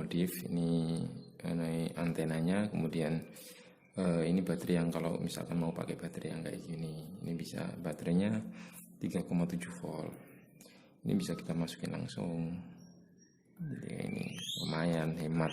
diff. Ini antenanya. Kemudian ini baterai yang kalau misalkan mau pakai baterai yang kayak gini, ini bisa baterainya 3,7 volt. Ini bisa kita masukin langsung. Jadi ini lumayan hemat.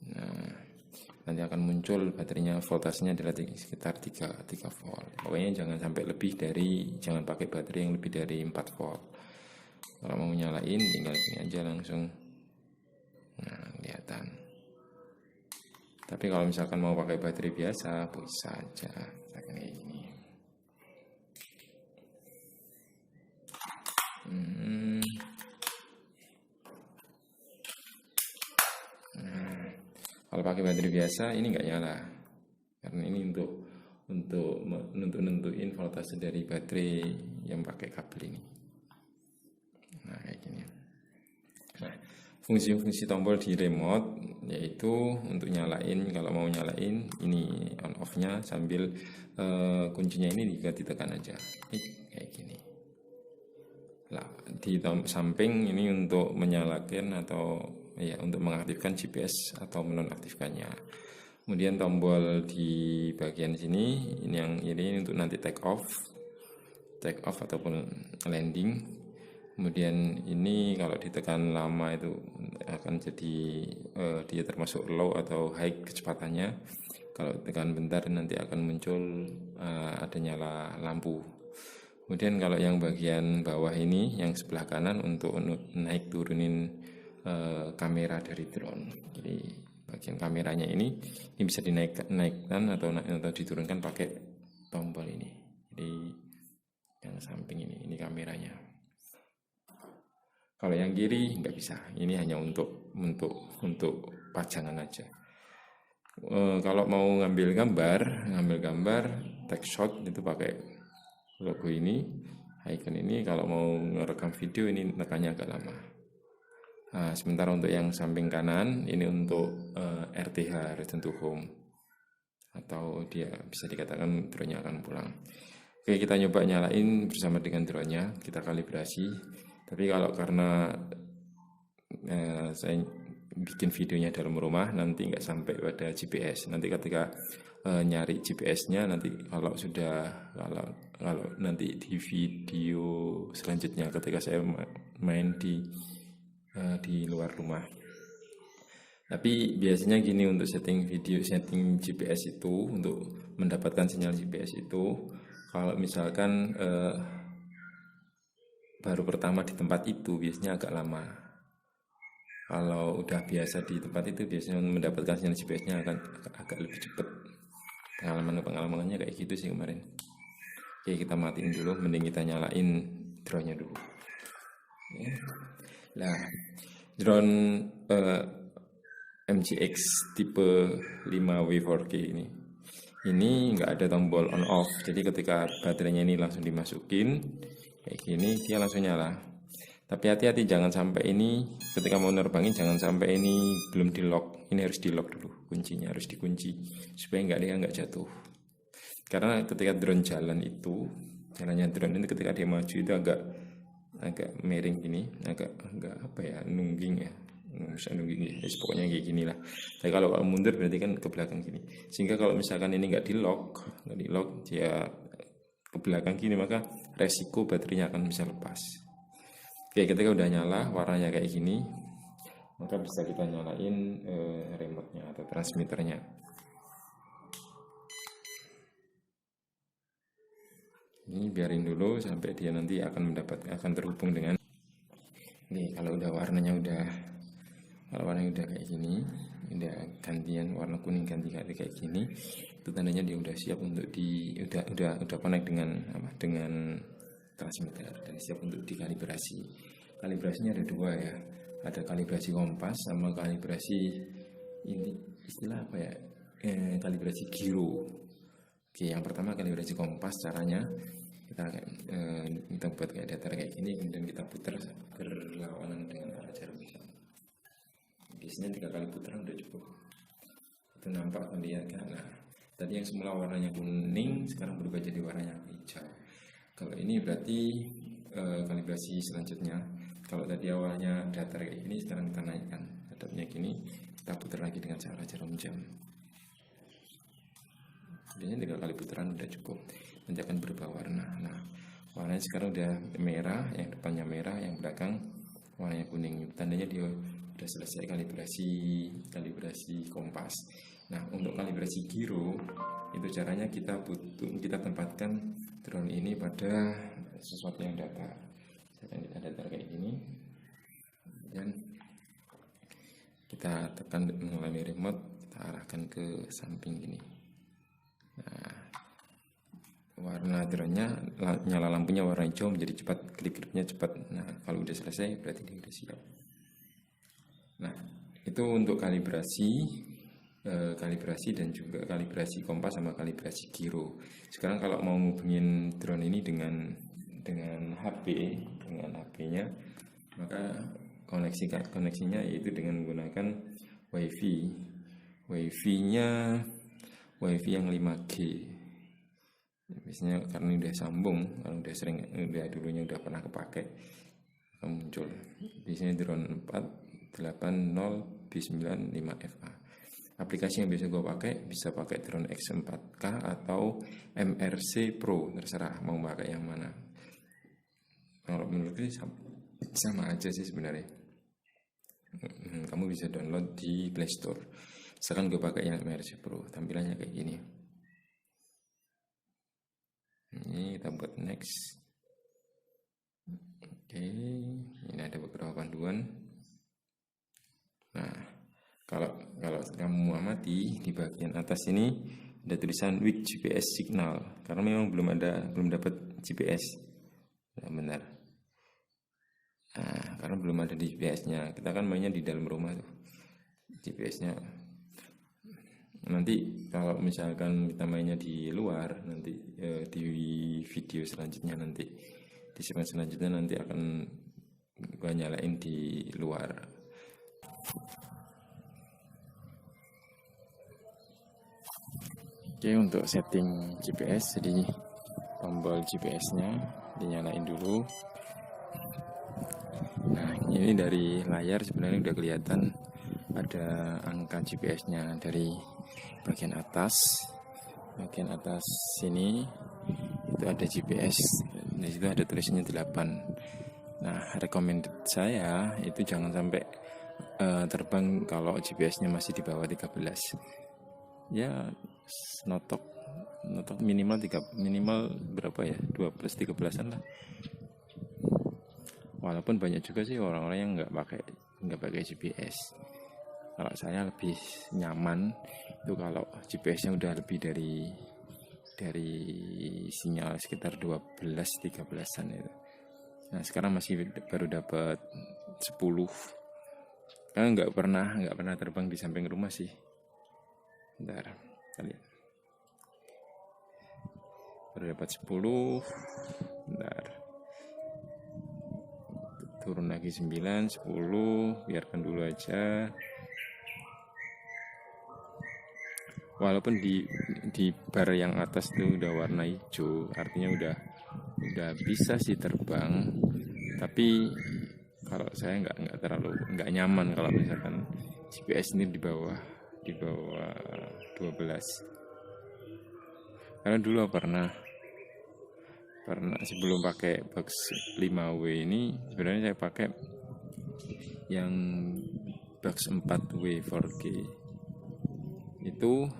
Nah, nanti akan muncul baterainya, voltasenya adalah sekitar 3 volt. Pokoknya jangan pakai baterai yang lebih dari 4 volt. Kalau mau nyalain tinggal gini aja langsung. Nah, kelihatan. Tapi kalau misalkan mau pakai baterai biasa bisa aja kayak gini. Kalau pakai baterai biasa ini nggak nyala, karena ini untuk nentuin voltase dari baterai yang pakai kabel ini. Nah, kayak gini. Nah, fungsi-fungsi tombol di remote yaitu untuk nyalain, kalau mau nyalain ini on off-nya sambil kuncinya ini juga ditekan aja. Kayak gini. Nah, di samping ini untuk menyalakan atau untuk mengaktifkan GPS atau menonaktifkannya. Kemudian tombol di bagian sini ini untuk nanti take off ataupun landing. Kemudian ini kalau ditekan lama itu akan jadi dia termasuk low atau high kecepatannya. Kalau tekan bentar nanti akan muncul ada nyala lampu. Kemudian kalau yang bagian bawah ini, yang sebelah kanan untuk naik turunin kamera dari drone. Jadi bagian kameranya ini bisa dinaikkan atau diturunkan pakai tombol ini. Jadi yang samping ini kameranya. Kalau yang kiri nggak bisa. Ini hanya untuk pajangan aja. Kalau mau ngambil gambar take shot itu pakai logo ini, icon ini. Kalau mau ngerekam video ini tekannya agak lama. Nah, sementara untuk yang samping kanan ini untuk RTH, return to home, atau dia bisa dikatakan drone-nya akan pulang. Oke, kita nyoba nyalain bersama dengan drone-nya, kita kalibrasi. Tapi kalau karena saya bikin videonya dalam rumah, nanti nggak sampai pada GPS. Nanti ketika nyari GPS-nya, nanti kalau nanti di video selanjutnya ketika saya main di luar rumah. Tapi biasanya gini, untuk setting GPS itu, untuk mendapatkan sinyal GPS itu, kalau misalkan baru pertama di tempat itu biasanya agak lama. Kalau udah biasa di tempat itu biasanya mendapatkan sinyal GPS-nya akan agak lebih cepat. Pengalamannya kayak gitu sih kemarin. Oke, kita matiin dulu, mending kita nyalain drone-nya dulu. Ya. Nah, drone MGX tipe 5W4K ini nggak ada tombol on off. Jadi ketika baterainya ini langsung dimasukin kayak gini, dia langsung nyala. Tapi hati-hati, jangan sampai ini ketika mau nerbangin jangan sampai ini belum di lock. Ini harus di lock dulu, kuncinya harus dikunci supaya dia nggak jatuh. Karena ketika drone jalannya drone ini ketika dia maju itu agak miring gini, agak nungging ya. Bisa nungging ya. Pokoknya kayak gini lah. Tapi kalau mundur berarti kan ke belakang gini. Sehingga kalau misalkan ini nggak di lock dia ke belakang gini, maka resiko baterainya akan bisa lepas. Oke, ketika udah nyala warnanya kayak gini, maka bisa kita nyalain remote-nya atau transmitternya. Ini biarin dulu sampai dia nanti akan terhubung dengan ini. Kalau warnanya udah kayak gini, udah gantian warna kuning ganti kayak gini, itu tandanya dia udah siap untuk udah connect dengan transmitter dan siap untuk dikalibrasi. Kalibrasinya ada dua ya, ada kalibrasi kompas sama kalibrasi ini istilah apa ya, kalibrasi giro. Oke, yang pertama kalibrasi kompas. Caranya kita buat kayak datar kayak gini, kemudian kita putar berlawanan dengan arah jarum. Biasanya 3 kali putaran udah cukup. Itu nampak, lihat kan. Nah, tadi yang semula warnanya kuning sekarang berubah jadi warnanya hijau. Kalau ini berarti kalibrasi selanjutnya. Kalau tadi awalnya datar kayak gini, sekarang kita naikkan. laptopnya gini, kita putar lagi dengan cara jarum jam. Biasanya 3 kali putaran udah cukup, nanti akan berubah warna. Nah, warnanya sekarang udah merah, yang depannya merah, yang belakang warnanya kuning, tandanya dia udah selesai kalibrasi kompas. Nah, untuk kalibrasi giro itu caranya kita tempatkan drone ini pada sesuatu yang datar. Misalkan kita datar kayak gini, dan kita tekan melalui remote, kita arahkan ke samping gini. Nah, warna drone-nya, nyala lampunya warna hijau menjadi cepat, klik-kliknya cepat. Nah, kalau udah selesai berarti dia udah siap. Nah, itu untuk kalibrasi dan juga kalibrasi kompas sama kalibrasi giro. Sekarang kalau mau ngubungin drone ini dengan HP-nya, maka koneksinya yaitu dengan menggunakan WiFi-nya yang 5G. Biasanya karena udah sambung, kalau dulunya udah pernah kepake, akan muncul. Biasanya drone 480 B95FA. Aplikasi yang biasa gue pakai, bisa pakai drone X4K atau MRC Pro, terserah mau pakai yang mana. Kalau menurut gue sama aja sih sebenarnya. Kamu bisa download di Play Store. Sekarang gue pakai yang MRC Pro, tampilannya kayak gini. Ini kita buat next. Oke, ini ada beberapa panduan. Nah, kalau kamu amati di bagian atas ini ada tulisan with GPS signal, karena memang belum dapat GPS. Nah, benar. Nah, karena belum ada di GPS-nya. Kita kan mainnya di dalam rumah tuh. GPS-nya. Nanti kalau misalkan kita mainnya di luar, nanti di video selanjutnya, nanti di segmen selanjutnya nanti akan gua nyalain di luar. Oke, untuk setting GPS, jadi tombol GPS-nya dinyalain dulu. Nah, ini dari layar sebenarnya udah kelihatan ada angka GPS-nya dari bagian atas sini itu ada GPS, di situ ada tulisannya 8. Nah, recommended saya itu jangan sampai terbang kalau GPS-nya masih di bawah 13. Ya, notok minimal berapa ya, 12-13an lah. Walaupun banyak juga sih orang-orang yang nggak pakai GPS. Kalau saya lebih nyaman itu kalau GPS-nya udah lebih dari sinyal sekitar 12-13an itu. Nah, sekarang masih baru dapat 10. Karena nggak pernah terbang di samping rumah sih. Bentar, kita lihat. Baru dapat 10. Bentar. Turun lagi 9, 10, biarkan dulu aja. Walaupun di bar yang atas itu udah warna hijau, artinya udah bisa sih terbang. Tapi kalau saya nggak nyaman kalau misalkan GPS ini di bawah 12. Karena dulu pernah sebelum pakai box 5W ini, sebenarnya saya pakai yang box 4W 4G. Itu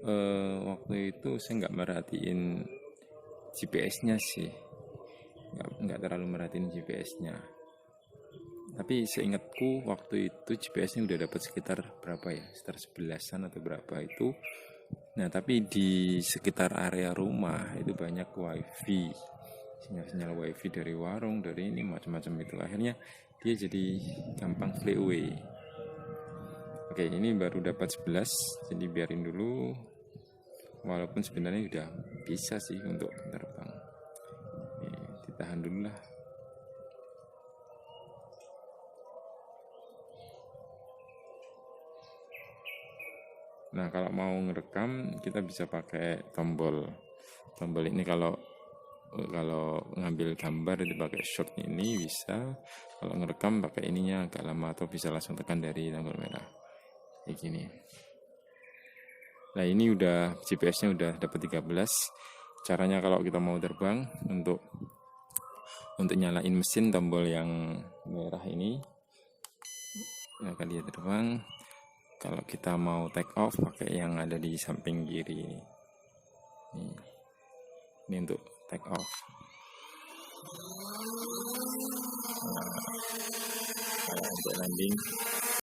waktu itu saya nggak merhatiin GPS-nya sih, nggak terlalu merhatiin GPS-nya. Tapi seingatku waktu itu GPS-nya udah dapat sekitar berapa ya, sekitar 11an atau berapa itu. Nah, tapi di sekitar area rumah itu banyak wifi, sinyal wifi dari warung, dari ini macam-macam itu. Akhirnya dia jadi gampang fly away. Oke, ini baru dapat 11, jadi biarin dulu. Walaupun sebenarnya udah bisa sih untuk terbang. Ditahan dulu lah. Nah, kalau mau ngerekam kita bisa pakai tombol ini. Kalau kalau ngambil gambar itu pakai shot ini bisa, kalau ngerekam pakai ininya agak lama, atau bisa langsung tekan dari tombol merah kayak gini. Nah ini udah GPS-nya udah dapat 13. Caranya kalau kita mau terbang, untuk nyalain mesin tombol yang merah ini, akan dia terbang. Kalau kita mau take off pakai yang ada di samping kiri ini. Ini untuk take off. Nah, untuk landing